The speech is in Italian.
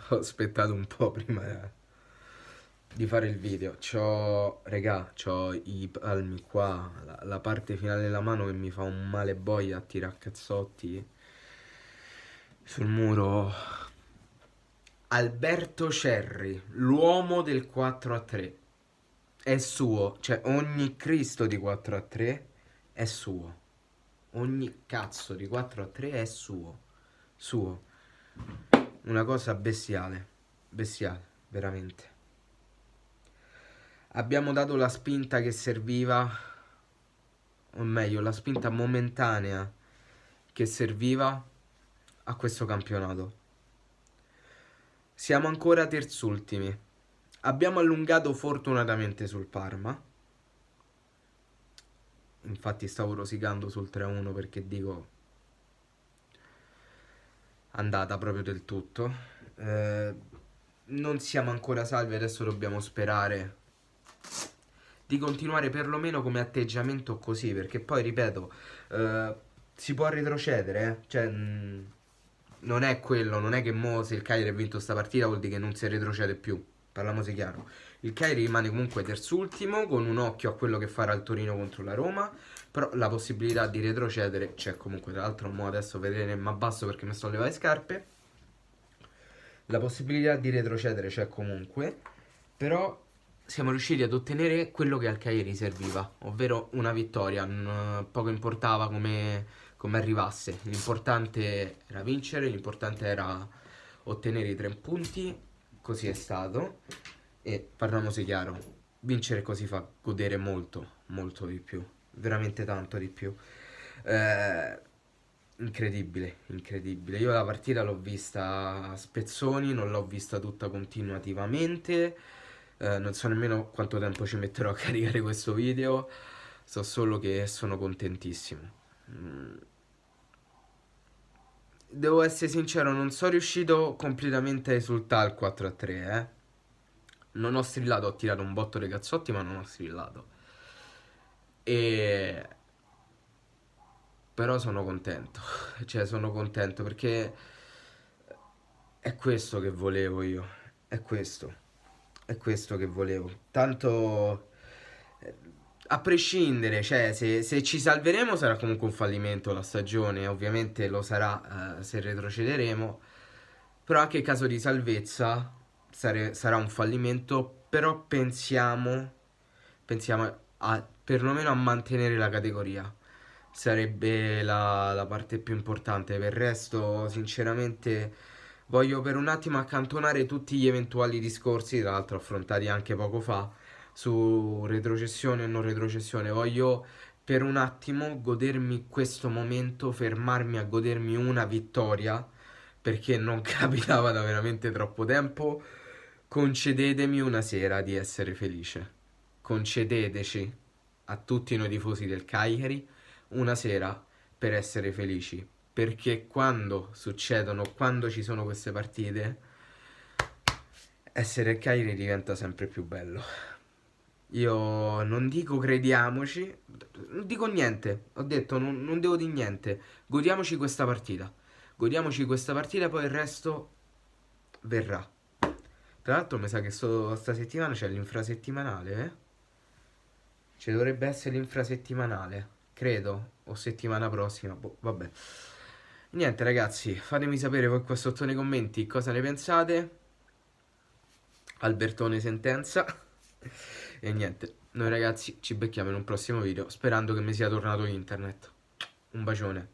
Ho aspettato un po' prima di fare il video. C'ho i palmi qua, la parte finale della mano che mi fa un male boia a tirare a cazzotti sul muro. Alberto Cerri, l'uomo del 4-3. È suo, cioè ogni Cristo di 4-3 è suo. Ogni cazzo di 4-3 è suo. Suo. Una cosa bestiale. Bestiale, veramente. Abbiamo dato la spinta che serviva, o meglio, la spinta momentanea che serviva a questo campionato. Siamo ancora terzultimi. Abbiamo allungato fortunatamente sul Parma. Infatti stavo rosicando sul 3-1 perché dico andata proprio del tutto. Non siamo ancora salvi, adesso dobbiamo sperare di continuare perlomeno come atteggiamento così, perché poi ripeto, si può retrocedere, cioè non è quello, non è che mo se il Cagliari ha vinto sta partita vuol dire che non si retrocede più, parliamoci chiaro. Il Cagliari rimane comunque terzultimo con un occhio a quello che farà il Torino contro la Roma, però la possibilità di retrocedere c'è comunque. Tra l'altro mo adesso vedrete, ma basso perché mi sto a levare le scarpe. La possibilità di retrocedere c'è comunque, però siamo riusciti ad ottenere quello che al Cagliari serviva, ovvero una vittoria. Poco importava come arrivasse, l'importante era vincere, l'importante era ottenere i 3 punti, così è stato. E parliamoci chiaro, vincere così fa godere molto, molto di più, veramente tanto di più. Eh, Incredibile, incredibile. Io la partita l'ho vista a spezzoni, non l'ho vista tutta continuativamente. Non so nemmeno quanto tempo ci metterò a caricare questo video. So solo che sono contentissimo. Mm. Devo essere sincero, non sono riuscito completamente a esultare al 4-3, eh. Non ho strillato, ho tirato un botto dei cazzotti, ma non ho strillato. E però sono contento. Cioè, sono contento perché è questo che volevo io. È questo. È questo che volevo. Tanto, eh, a prescindere, cioè, se ci salveremo sarà comunque un fallimento la stagione. Ovviamente lo sarà, se retrocederemo. Però anche in caso di salvezza sarà un fallimento. Però pensiamo perlomeno a mantenere la categoria. Sarebbe la parte più importante. Per il resto, sinceramente, voglio per un attimo accantonare tutti gli eventuali discorsi, tra l'altro affrontati anche poco fa, su retrocessione e non retrocessione. Voglio per un attimo godermi questo momento, fermarmi a godermi una vittoria, perché non capitava da veramente troppo tempo. Concedetemi una sera di essere felice. Concedeteci a tutti noi tifosi del Cagliari una sera per essere felici. Perché quando succedono, quando ci sono queste partite, essere il Cagliari diventa sempre più bello. Io non dico crediamoci, non dico niente, ho detto non devo dire niente. Godiamoci questa partita. Godiamoci questa partita, poi il resto verrà. Tra l'altro mi sa che sta settimana c'è l'infrasettimanale, eh? Ci dovrebbe essere l'infrasettimanale, credo, o settimana prossima, boh, vabbè. Niente ragazzi, fatemi sapere voi qua sotto nei commenti cosa ne pensate. Albertone sentenza. E niente, noi ragazzi ci becchiamo in un prossimo video, sperando che mi sia tornato internet. Un bacione.